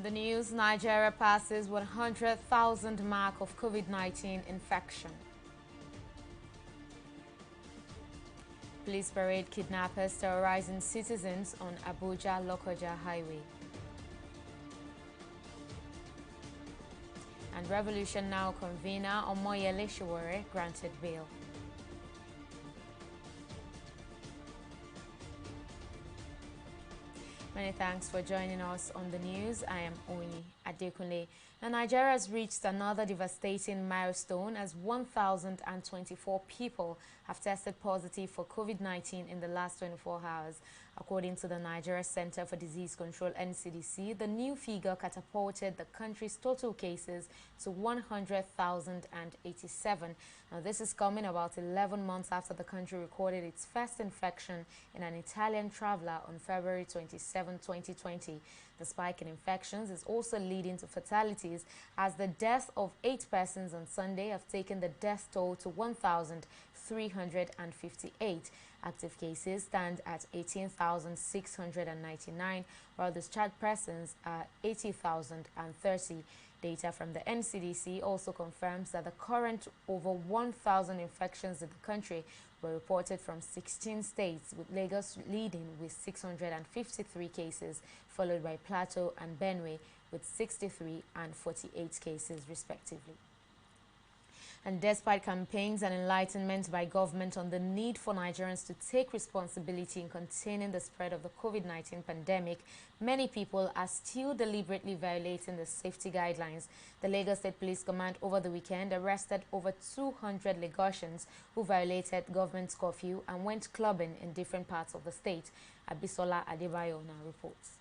On the news, Nigeria passes 100,000 mark of COVID-19 infection. Police parade kidnappers terrorizing citizens on Abuja-Lokoja highway. And Revolution Now convener Omoyele SOWORE granted bail. Many thanks for joining us on the news. I am Oni Adekunle. Now, Nigeria has reached another devastating milestone as 1,024 people have tested positive for COVID-19 in the last 24 hours. According to the Nigeria Center for Disease Control (NCDC), the new figure catapulted the country's total cases to 100,087. Now, this is coming about 11 months after the country recorded its first infection in an Italian traveler on February 27, 2020. The spike in infections is also leading to fatalities, as the deaths of 8 persons on Sunday have taken the death toll to 1,358. Active cases stand at 18,699, while discharged persons are 80,030. Data from the NCDC also confirms that the current over 1,000 infections in the country were reported from 16 states, with Lagos leading with 653 cases, followed by Plateau and Benue with 63 and 48 cases respectively. And despite campaigns and enlightenment by government on the need for Nigerians to take responsibility in containing the spread of the COVID-19 pandemic, many people are still deliberately violating the safety guidelines. The Lagos State Police Command over the weekend arrested over 200 Lagosians who violated government's curfew and went clubbing in different parts of the state. Abisola Adebayo now reports.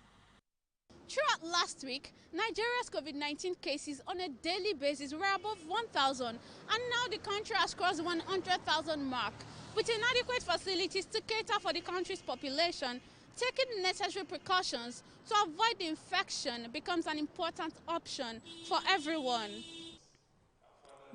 Throughout last week, Nigeria's COVID-19 cases on a daily basis were above 1,000, and now the country has crossed the 100,000 mark. With inadequate facilities to cater for the country's population, taking necessary precautions to avoid the infection becomes an important option for everyone.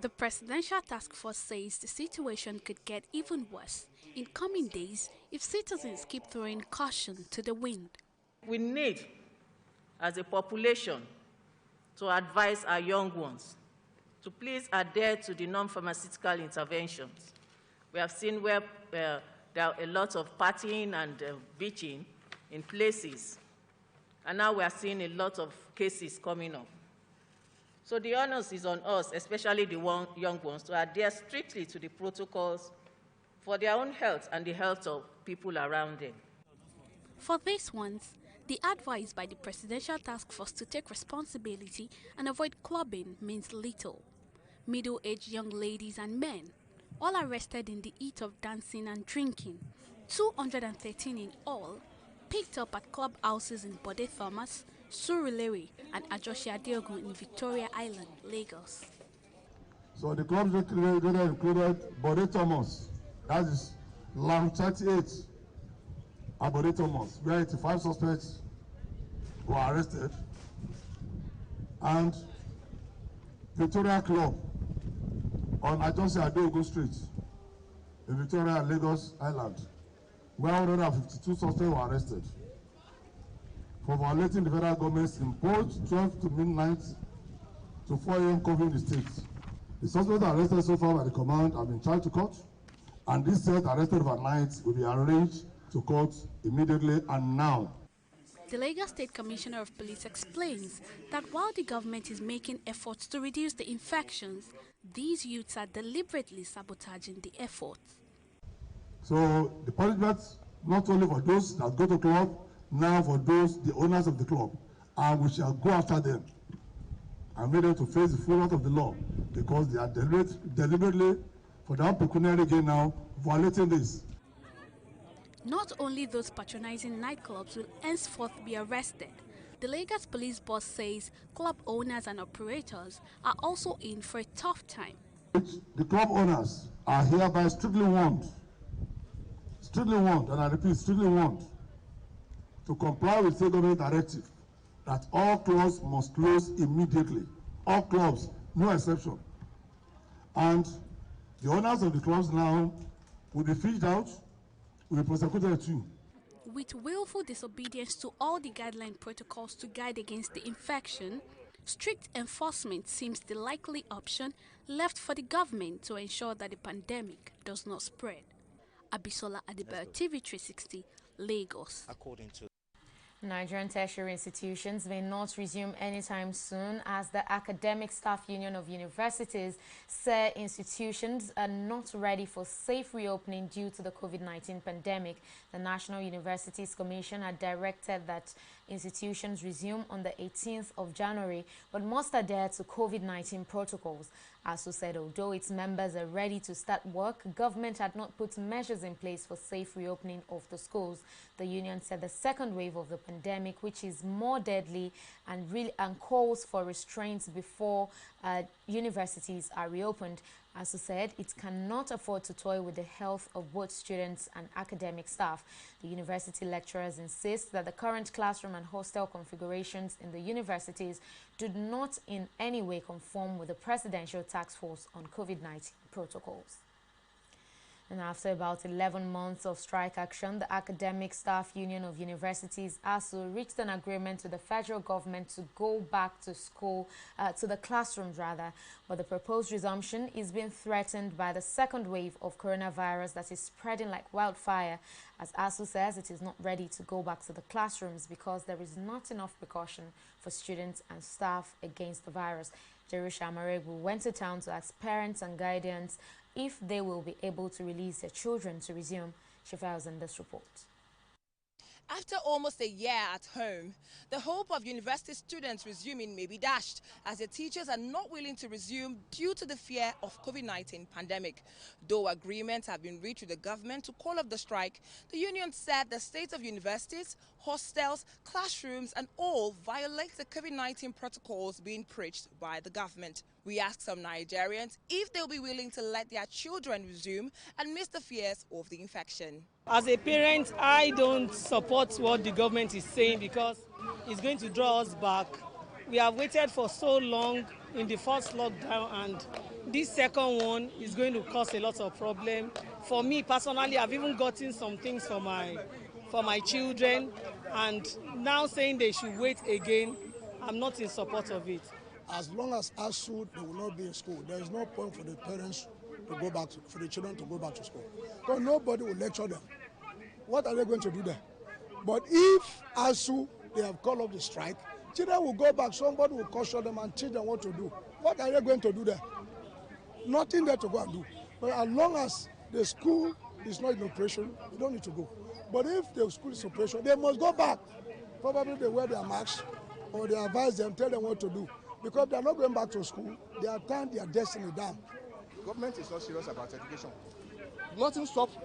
The Presidential Task Force says the situation could get even worse in coming days if citizens keep throwing caution to the wind. We need, as a population, to advise our young ones to please adhere to the non-pharmaceutical interventions. We have seen where there are a lot of partying and beaching in places, and now we are seeing a lot of cases coming up. So the onus is on us, especially the young ones, to adhere strictly to the protocols for their own health and the health of people around them. For these ones, the advice by the Presidential Task Force to take responsibility and avoid clubbing means little. Middle-aged young ladies and men, all arrested in the heat of dancing and drinking, 213 in all, picked up at clubhouses in Bode Thomas, Surulere and Ajoshi Adeogun in Victoria Island, Lagos. So the clubs included Bode Thomas, that is Lam 38, Bode Thomas, where 85 suspects were arrested, and Victoria Club on Ajoshi Adeogun Street in Victoria, Lagos Island, where 152 suspects were arrested for violating the federal government's imposed 12 to midnight to 4 a.m. curfew in the state. The suspects arrested so far by the command have been charged to court, and this set arrested overnight will be arranged to court immediately and now. The Lagos State Commissioner of Police explains that while the government is making efforts to reduce the infections, these youths are deliberately sabotaging the efforts. So the punishment, not only for those that go to club, now for those, the owners of the club, and we shall go after them and make them to face the full wrath of the law, because they are deliberately, for their own pecuniary gain now, violating this. Not only those patronizing nightclubs will henceforth be arrested. The Lagos Police Boss says club owners and operators are also in for a tough time. The club owners are hereby strictly warned, and I repeat, strictly warned, to comply with state government directive that all clubs must close immediately. All clubs, no exception. And the owners of the clubs now will be fished out, will be prosecuted too. with willful disobedience to all the guideline protocols to guide against the infection, strict enforcement seems the likely option left for the government to ensure that the pandemic does not spread. Abisola Adiba, TV360, Lagos. According to Nigerian tertiary institutions may not resume anytime soon as the Academic Staff Union of Universities say institutions are not ready for safe reopening due to the COVID-19 pandemic. The National Universities Commission had directed that institutions resume on the 18th of January, but must adhere to COVID-19 protocols. ASU said although its members are ready to start work, government had not put measures in place for safe reopening of the schools. The union said the second wave of the pandemic, which is more deadly and calls for restraints before universities are reopened. ASU said it cannot afford to toy with the health of both students and academic staff. The university lecturers insist that the current classroom and hostel configurations in the universities do not in any way conform with the Presidential Task Force on COVID-19 protocols. And after about 11 months of strike action, the Academic Staff Union of Universities, ASU, reached an agreement with the federal government to go back to school, to the classrooms rather. But the proposed resumption is being threatened by the second wave of coronavirus that is spreading like wildfire. As ASU says, it is not ready to go back to the classrooms because there is not enough precaution for students and staff against the virus. Jerusha Amaregbu went to town to ask parents and guardians if they will be able to release their children to resume. She files in this report. After almost a year at home, the hope of university students resuming may be dashed as the teachers are not willing to resume due to the fear of COVID-19 pandemic. Though agreements have been reached with the government to call off the strike, the union said the state of universities, hostels, classrooms and all violate the COVID-19 protocols being preached by the government. We asked some Nigerians if they'll be willing to let their children resume and miss the fears of the infection. As a parent, I don't support what the government is saying because it's going to draw us back. We have waited for so long in the first lockdown, and this second one is going to cause a lot of problem. For me personally, I've even gotten some things for my children, and now saying they should wait again, I'm not in support of it. As long as ASU, they will not be in school, there is no point for the parents to go back for the children to go back to school. Because nobody will lecture them. What are they going to do there? But if ASU, they have called off the strike, children will go back, somebody will caution them and teach them what to do. What are they going to do there? Nothing there to go and do. But as long as the school is not in operation, you don't need to go. But if the school is in operation, they must go back. Probably they wear their masks or they advise them, tell them what to do. Because they are not going back to school, they are tying their destiny down. The government is not serious about education. Nothing stops.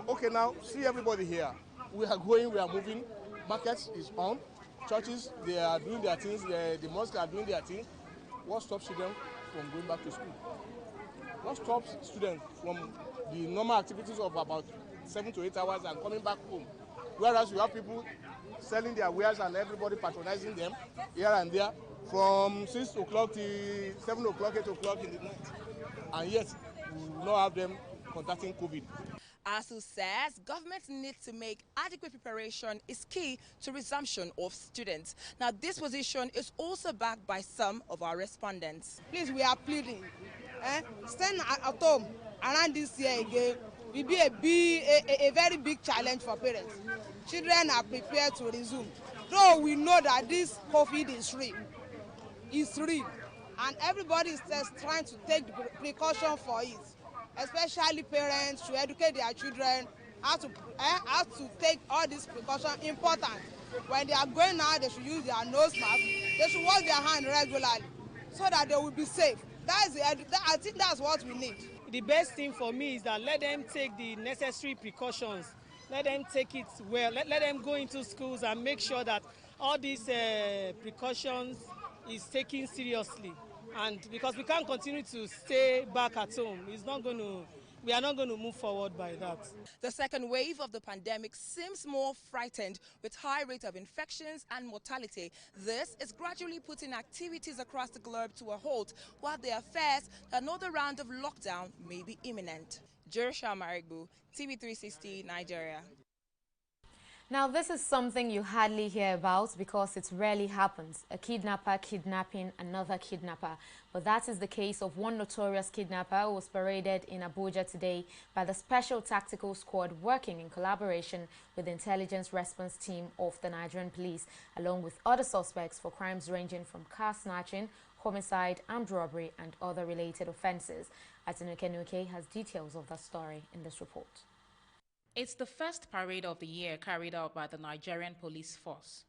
Okay, now, see everybody here. We are going, we are moving. Markets is on. Churches, they are doing their things. The mosques are doing their things. What stops students from going back to school? What stops students from the normal activities of about 7 to 8 hours and coming back home? Whereas you have people selling their wares and everybody patronizing them here and there from 6 o'clock to 7 o'clock, 8 o'clock in the night. And yet, we will not have them contacting COVID. ASU says government needs to make adequate preparation is key to resumption of students. Now, this position is also backed by some of our respondents. Please, we are pleading. Staying at home around this year again will be a very big challenge for parents. Children are prepared to resume. Though we know that this COVID is real. It's real. And everybody is just trying to take the precaution for it. Especially parents should educate their children how to take all these precautions important. When they are going out, they should use their nose mask. They should wash their hands regularly so that they will be safe. I think that's what we need. The best thing for me is that let them take the necessary precautions. Let them take it well. Let them go into schools and make sure that all these precautions is taken seriously. And because we can't continue to stay back at home, we are not going to move forward by that. The second wave of the pandemic seems more frightened with high rate of infections and mortality. This is gradually putting activities across the globe to a halt, while there are fears that another round of lockdown may be imminent. Jerusha Amaregbu, TV360, Nigeria. Now, this is something you hardly hear about because it rarely happens. A kidnapper kidnapping another kidnapper. But that is the case of one notorious kidnapper who was paraded in Abuja today by the Special Tactical Squad working in collaboration with the Intelligence Response Team of the Nigerian Police, along with other suspects for crimes ranging from car snatching, homicide, armed robbery, and other related offences. NIKKEI has details of that story in this report. It's the first parade of the year carried out by the Nigerian police force.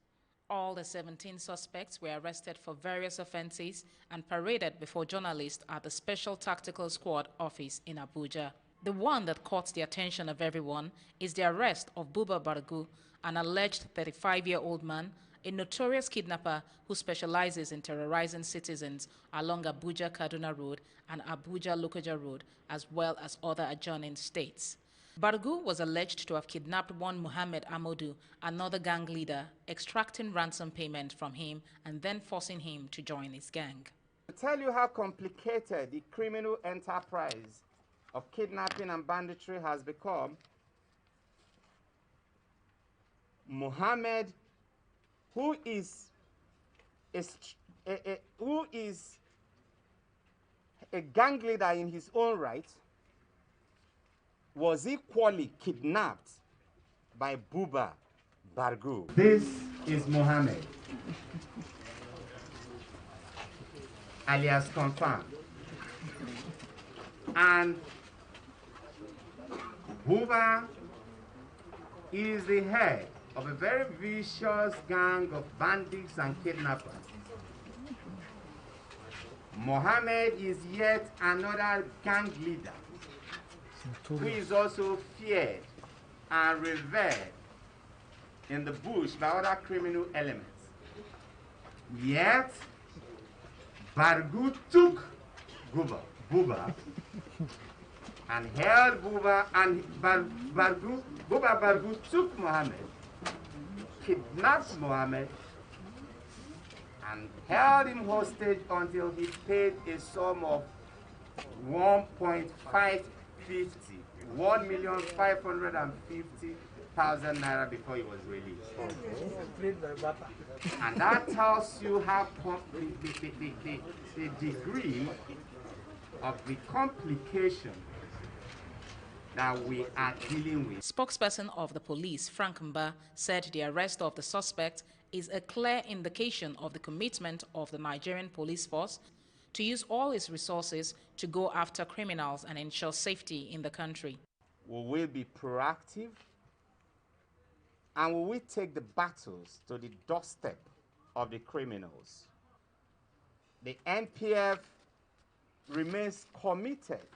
All the 17 suspects were arrested for various offenses and paraded before journalists at the Special Tactical Squad office in Abuja. The one that caught the attention of everyone is the arrest of Buba Bargu, an alleged 35-year-old man, a notorious kidnapper who specializes in terrorizing citizens along Abuja-Kaduna Road and Abuja-Lokoja Road, as well as other adjoining states. Bargu was alleged to have kidnapped one Muhammad Amodu, another gang leader, extracting ransom payment from him and then forcing him to join his gang. To tell you how complicated the criminal enterprise of kidnapping and banditry has become, Muhammad, who is a gang leader in his own right, was equally kidnapped by Buba Bargu. This is Mohammed, alias Confirmed. And Buba is the head of a very vicious gang of bandits and kidnappers. Mohammed is yet another gang leader who is also feared and revered in the bush by other criminal elements. Yet, Bargu took Buba and held Buba, and Buba Bargu took Mohammed, kidnapped Mohammed, and held him hostage until he paid a sum of 1,550,000 naira before he was released. And that tells you how the degree of the complication that we are dealing with. Spokesperson of the police, Frank Mba, said the arrest of the suspect is a clear indication of the commitment of the Nigerian police force to use all its resources to go after criminals and ensure safety in the country. We will be proactive, and we will take the battles to the doorstep of the criminals. The NPF remains committed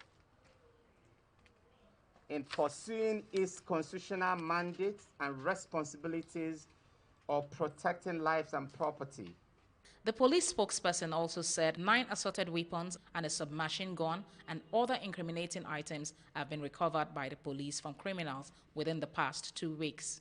in pursuing its constitutional mandates and responsibilities of protecting lives and property. The police spokesperson also said 9 assorted weapons and a submachine gun and other incriminating items have been recovered by the police from criminals within the past 2 weeks.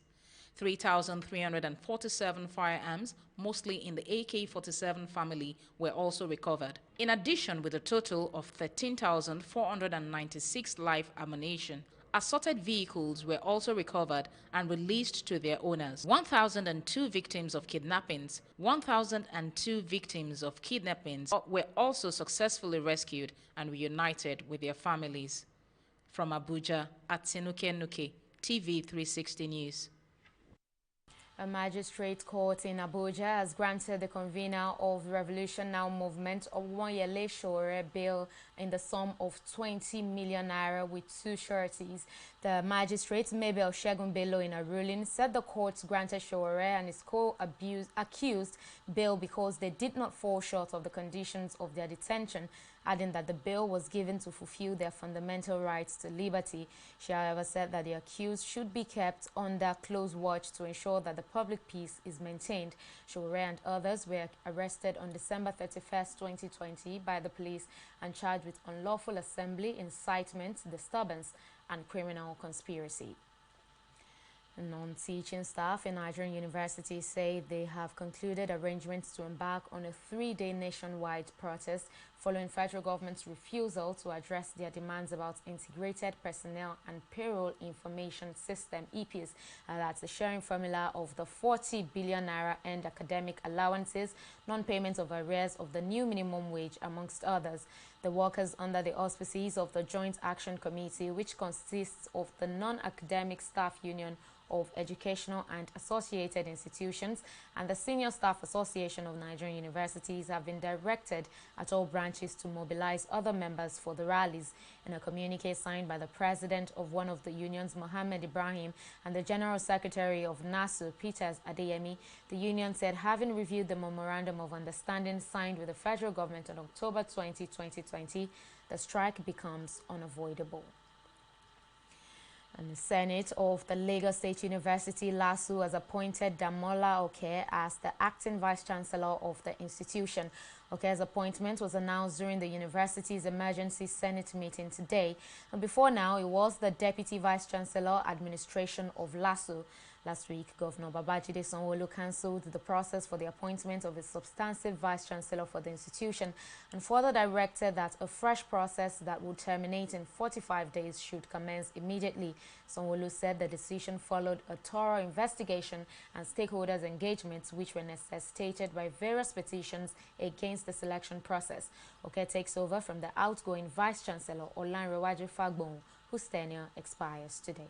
3,347 firearms, mostly in the AK-47 family, were also recovered. In addition, with a total of 13,496 live ammunition, assorted vehicles were also recovered and released to their owners. 1,002 victims of kidnappings, 1,002 victims of kidnappings were also successfully rescued and reunited with their families. From Abuja, NIKKEI, TV360 News. A magistrate court in Abuja has granted the convener of the Revolution Now movement Owonyele Sowore bail in the sum of 20 million naira with 2 sureties. The magistrate, Mabel Shegun Bello, in a ruling, said the court granted Sowore and his co-accused bail because they did not fall short of the conditions of their detention, adding that the bail was given to fulfill their fundamental rights to liberty. She, however, said that the accused should be kept under close watch to ensure that the public peace is maintained. Sowore and others were arrested on December 31st, 2020 by the police and charged with unlawful assembly, incitement, disturbance, and criminal conspiracy. Non-teaching staff in Nigerian universities say they have concluded arrangements to embark on a 3-day nationwide protest following federal government's refusal to address their demands about integrated personnel and payroll information system (EPIS). That's the sharing formula of the 40 billion naira and academic allowances, non-payment of arrears of the new minimum wage, amongst others. The workers under the auspices of the Joint Action Committee, which consists of the Non-Academic Staff Union of Educational and Associated Institutions and the Senior Staff Association of Nigerian Universities, have been directed at all branches to mobilize other members for the rallies. In a communique signed by the president of one of the unions, Mohammed Ibrahim, and the General Secretary of NASU, Peters Adeyemi, the union said, having reviewed the Memorandum of Understanding signed with the federal government on October 20, 2020, the strike becomes unavoidable. And the Senate of the Lagos State University, LASU, has appointed Damola Oke as the acting vice-chancellor of the institution. Oke's appointment was announced during the university's emergency Senate meeting today. And before now, it was the deputy vice-chancellor administration of LASU. Last week, Governor Babajide Sanwo-Olu cancelled the process for the appointment of a substantive vice-chancellor for the institution and further directed that a fresh process that would terminate in 45 days should commence immediately. Sanwo-Olu said the decision followed a thorough investigation and stakeholders' engagements, which were necessitated by various petitions against the selection process. Oke takes over from the outgoing vice-chancellor, Olanrewaju Fagbon, whose tenure expires today.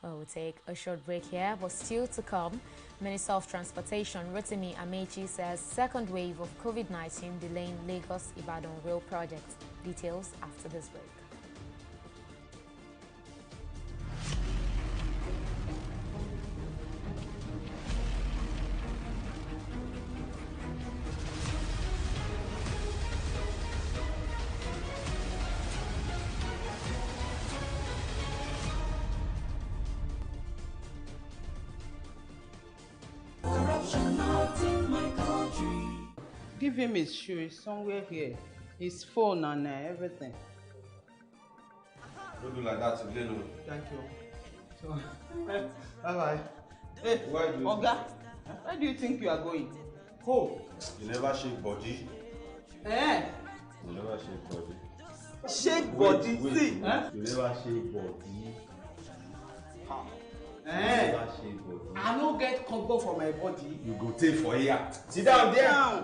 Well, we'll take a short break here, but still to come, Minister of Transportation Rotimi Amechi says second wave of COVID-19 delaying Lagos-Ibadan rail project. Details after this break. Give him his shoes somewhere here, his phone and everything. Don't do like that today, no. Thank you. So, bye-bye. Hey, Where do you think you are going? Ho! You never shake body. Eh? You never shake body. Shake body, see? Huh? You never shake body. Eh? You never shake body. I don't get comfort for my body. You go take for here. Sit down there.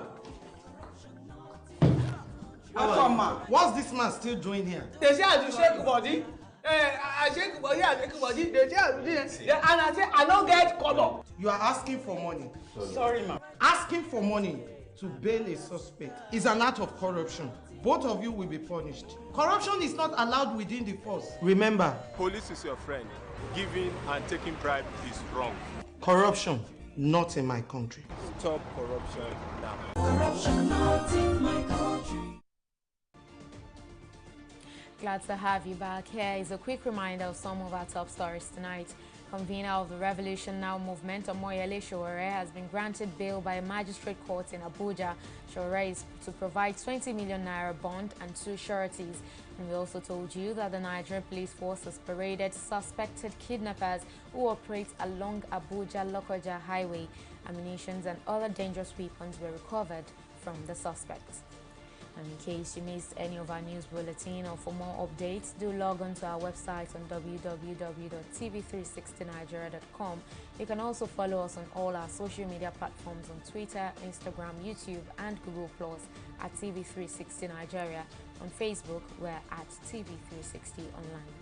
What's this man still doing here? They say I do shake body. I shake body, I shake body. They say I do this. And I say I don't get color. You are asking for money. Sorry, ma'am. Asking for money to bail a suspect is an act of corruption. Both of you will be punished. Corruption is not allowed within the force. Remember, police is your friend. Giving and taking bribe is wrong. Corruption, not in my country. Stop corruption now. Corruption not in my country. Glad to have you back. Here is a quick reminder of some of our top stories tonight. Convener of the Revolution Now movement, Omoyele SOWORE, has been granted bail by a magistrate court in Abuja. SOWORE is to provide 20 million naira bond and 2 sureties. And we also told you that the Nigerian police force has paraded suspected kidnappers who operate along Abuja-Lokoja highway. Ammunition and other dangerous weapons were recovered from the suspects. And in case you missed any of our news bulletin or for more updates, do log on to our website on www.tv360nigeria.com. You can also follow us on all our social media platforms on Twitter, Instagram, YouTube and Google Plus at TV360 Nigeria. On Facebook, we're at TV360 Online.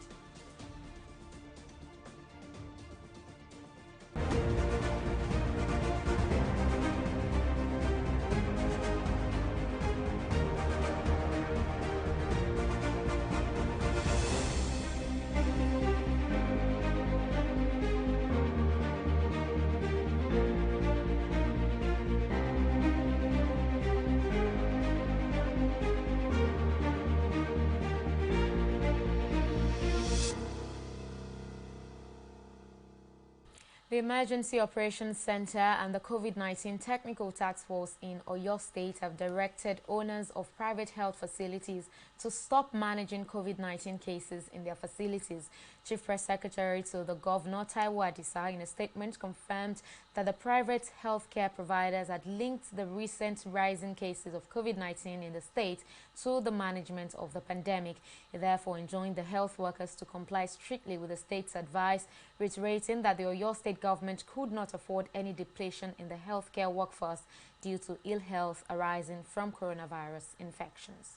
The Emergency Operations Center and the COVID-19 Technical Task Force in Oyo State have directed owners of private health facilities to stop managing COVID-19 cases in their facilities. Chief Press Secretary to the Governor, Taiwo Adisa, in a statement confirmed that the private healthcare providers had linked the recent rising cases of COVID-19 in the state to the management of the pandemic. He therefore enjoined the health workers to comply strictly with the state's advice, reiterating that the Oyo State government could not afford any depletion in the healthcare workforce due to ill health arising from coronavirus infections.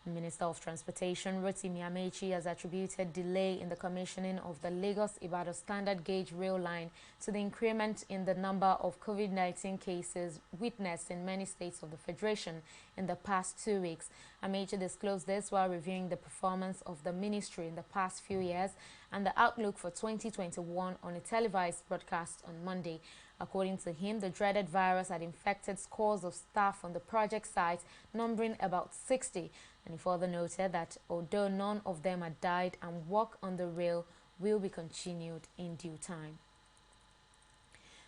The Minister of Transportation, Rotimi Amechi, has attributed delay in the commissioning of the Lagos-Ibadan standard gauge rail line to the increment in the number of COVID-19 cases witnessed in many states of the Federation in the past 2 weeks. Amechi disclosed this while reviewing the performance of the ministry in the past few years and the outlook for 2021 on a televised broadcast on Monday. According to him, the dreaded virus had infected scores of staff on the project site, numbering about 60. And he further noted that although none of them had died and work on the rail will be continued in due time.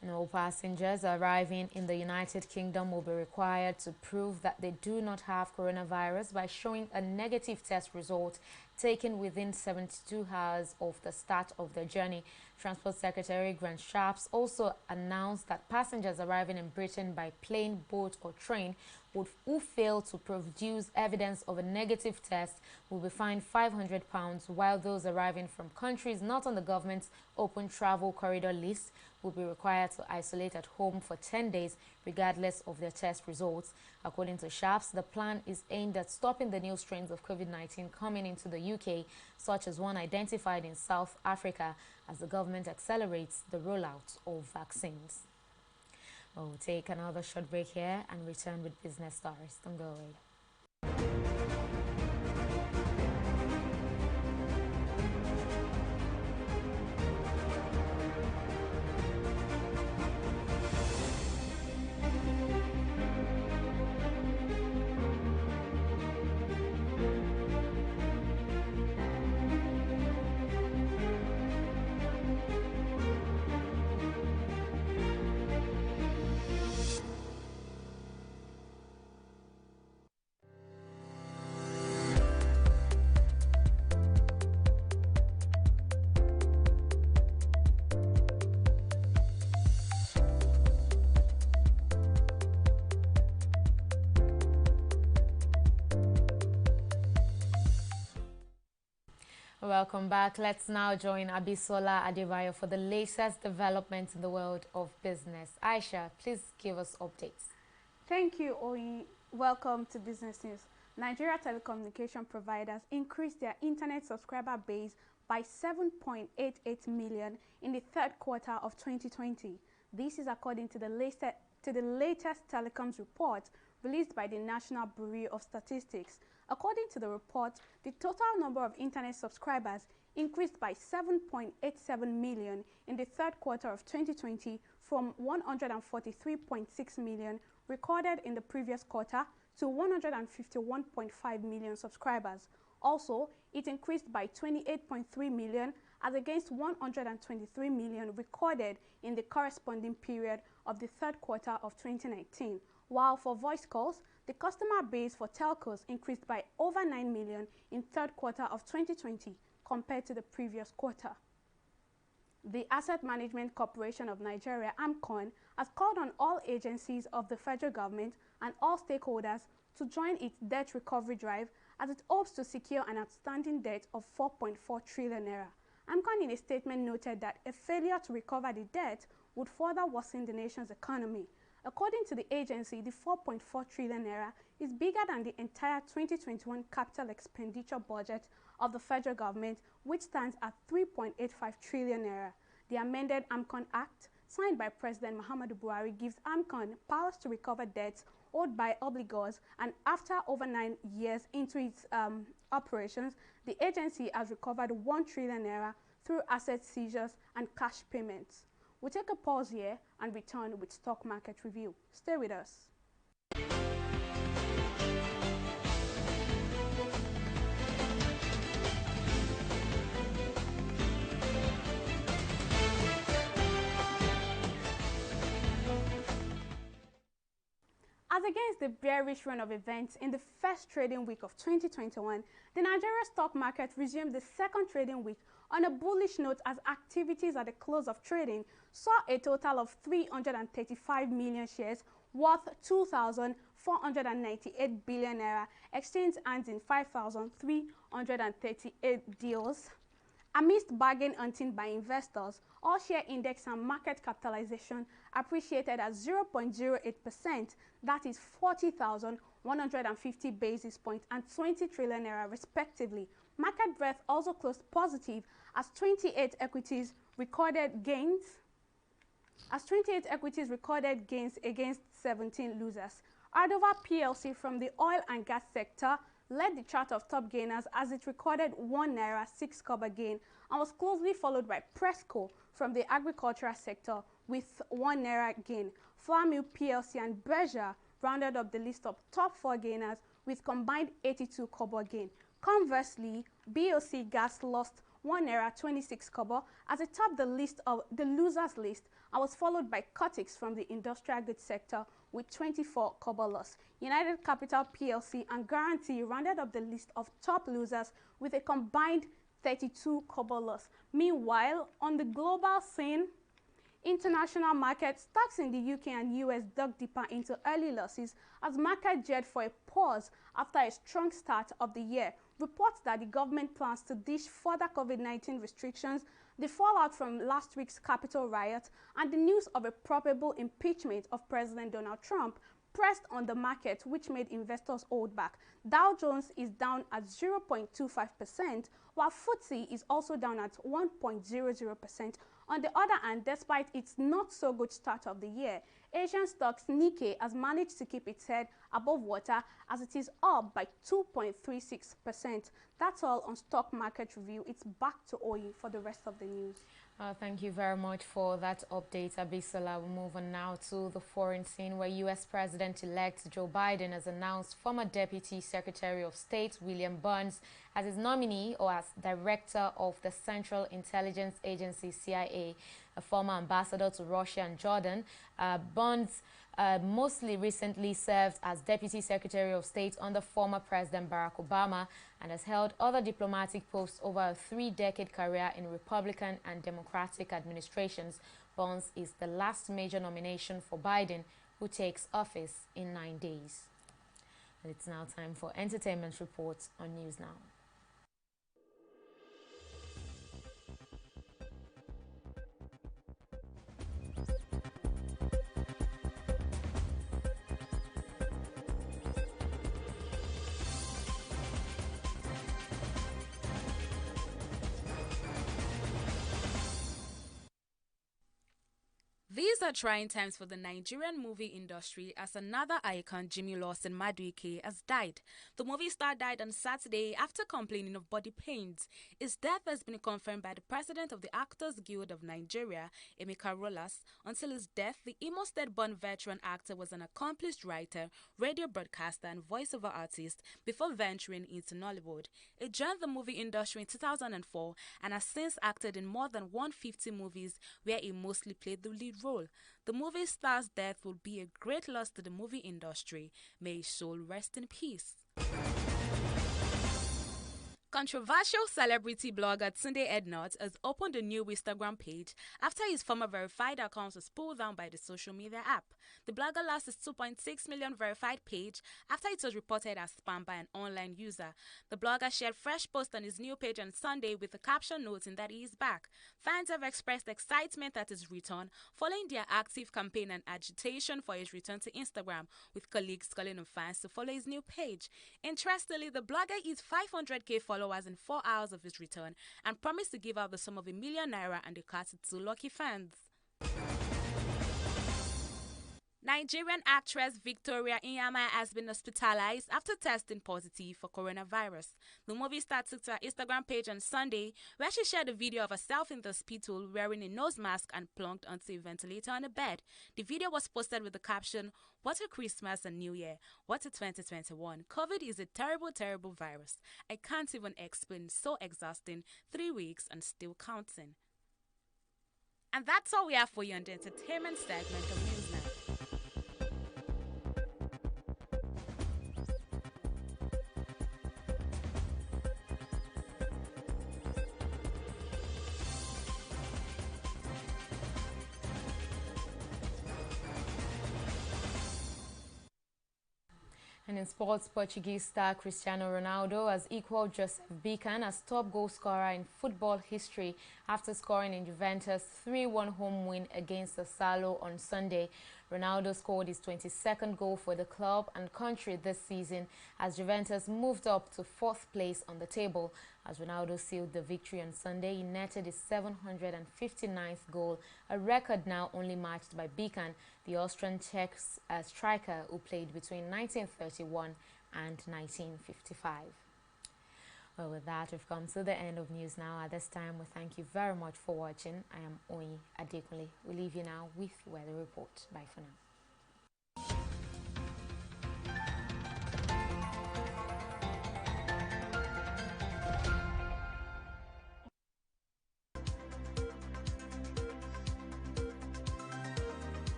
And all passengers arriving in the United Kingdom will be required to prove that they do not have coronavirus by showing a negative test result taken within 72 hours of the start of their journey. Transport Secretary Grant Shapps also announced that passengers arriving in Britain by plane, boat or train who fail to produce evidence of a negative test will be fined £500, while those arriving from countries not on the government's open travel corridor list will be required to isolate at home for 10 days regardless of their test results. According to Shapps, the plan is aimed at stopping the new strains of COVID-19 coming into the UK, such as one identified in South Africa, as the government accelerates the rollout of vaccines. We'll take another short break here and return with business stories. Don't go away. Welcome back. Let's now join Abisola Adebayo for the latest developments in the world of business. Aisha, please give us updates. Thank you, Oyi. Welcome to Business News. Nigeria telecommunication providers increased their internet subscriber base by 7.88 million in the third quarter of 2020. This is according to the latest telecoms report released by the National Bureau of Statistics. According to the report, the total number of internet subscribers increased by 7.87 million in the third quarter of 2020 from 143.6 million recorded in the previous quarter to 151.5 million subscribers. Also, it increased by 28.3 million as against 123 million recorded in the corresponding period of the third quarter of 2019. While for voice calls, the customer base for telcos increased by over 9 million in third quarter of 2020 compared to the previous quarter. The Asset Management Corporation of Nigeria, AMCON, has called on all agencies of the federal government and all stakeholders to join its debt recovery drive as it hopes to secure an outstanding debt of 4.4 trillion naira. AMCON in a statement noted that a failure to recover the debt would further worsen the nation's economy. According to the agency, the 4.4 trillion naira is bigger than the entire 2021 capital expenditure budget of the federal government, which stands at 3.85 trillion naira. The amended AMCON Act, signed by President Muhammadu Buhari, gives AMCON powers to recover debts owed by obligors, and after over 9 years into its operations, the agency has recovered 1 trillion naira through asset seizures and cash payments. We'll take a pause here and return with stock market review. Stay with us. against the bearish run of events in the first trading week of 2021, the Nigeria stock market resumed the second trading week on a bullish note as activities at the close of trading saw a total of 335 million shares worth 2,498 billion naira exchange hands in 5,338 deals. Amidst bargain hunting by investors, all share index and market capitalization appreciated at 0.08%, that is 40,150 basis points and 20 trillion naira respectively. Market breadth also closed positive as 28 equities recorded gains against 17 losers. Ardova PLC from the oil and gas sector led the chart of top gainers as it recorded 1 naira 6 kobo gain and was closely followed by Presco from the agricultural sector with 1 naira gain. Flour Mill PLC and Berger rounded up the list of top 4 gainers with combined 82 kobo gain. Conversely, BOC Gas lost 1 naira 26 kobo as it topped the list of the losers list and was followed by Cotix from the industrial goods sector with 24 kobo loss. United Capital PLC and Guarantee rounded up the list of top losers with a combined 32 kobo loss. Meanwhile, on the global scene, international market stocks in the UK and US dug deeper into early losses as market jet for a pause after a strong start of the year. Reports that the government plans to dish further COVID-19 restrictions, the fallout from last week's Capitol riot, and the news of a probable impeachment of President Donald Trump pressed on the market, which made investors hold back. Dow Jones is down at 0.25%, while FTSE is also down at 1.00%. On the other hand, despite its not-so-good start of the year, Asian stocks NIKKEI has managed to keep its head above water as it is up by 2.36%. That's all on Stock Market Review. It's back to Oyi for the rest of the news. Thank you very much for that update, Abisola. We'll move on now to the foreign scene, where U.S. President-elect Joe Biden has announced former Deputy Secretary of State William Burns as his nominee or as Director of the Central Intelligence Agency, CIA, a former ambassador to Russia and Jordan. Burns mostly recently served as Deputy Secretary of State under former President Barack Obama and has held other diplomatic posts over a 3-decade career in Republican and Democratic administrations. Burns is the last major nomination for Biden, who takes office in 9 days. And it's now time for entertainment reports on News Now. These are trying times for the Nigerian movie industry as another icon, Jimmy Lawson Madueke, has died. The movie star died on Saturday after complaining of body pains. His death has been confirmed by the president of the Actors Guild of Nigeria, Emeka Rollas. Until his death, the Imo State-born veteran actor was an accomplished writer, radio broadcaster and voiceover artist before venturing into Nollywood. He joined the movie industry in 2004 and has since acted in more than 150 movies where he mostly played the lead role. The movie star's death will be a great loss to the movie industry. May his soul rest in peace. Controversial celebrity blogger Tunde Ednut has opened a new Instagram page after his former verified account was pulled down by the social media app. The blogger lost his 2.6 million verified page after it was reported as spam by an online user. The blogger shared fresh posts on his new page on Sunday with a caption noting that he is back. Fans have expressed excitement at his return following their active campaign and agitation for his return to Instagram, with colleagues calling on fans to follow his new page. Interestingly, the blogger hit 500k followers in 4 hours of his return and promised to give out the sum of ₦1 million and a car to 2 lucky fans. Nigerian actress Victoria Inyama has been hospitalized after testing positive for coronavirus. The movie star took to her Instagram page on Sunday, where she shared a video of herself in the hospital wearing a nose mask and plunked onto a ventilator on a bed. The video was posted with the caption, "What a Christmas and New Year. What a 2021. COVID is a terrible, terrible virus. I can't even explain. So exhausting. 3 weeks and still counting." And that's all we have for you on the entertainment segment of News Now. in sports, Portuguese star Cristiano Ronaldo has equaled Joseph Bican as top goal scorer in football history after scoring in Juventus' 3-1 home win against Sassuolo on Sunday. Ronaldo scored his 22nd goal for the club and country this season as Juventus moved up to 4th place on the table. As Ronaldo sealed the victory on Sunday, he netted his 759th goal, a record now only matched by Bican, the Austrian Czech striker who played between 1931 and 1955. Well, with that, we've come to the end of news now. At this time, we thank you very much for watching. I am Oyi Adekunle. We leave you now with Weather Report. Bye for now.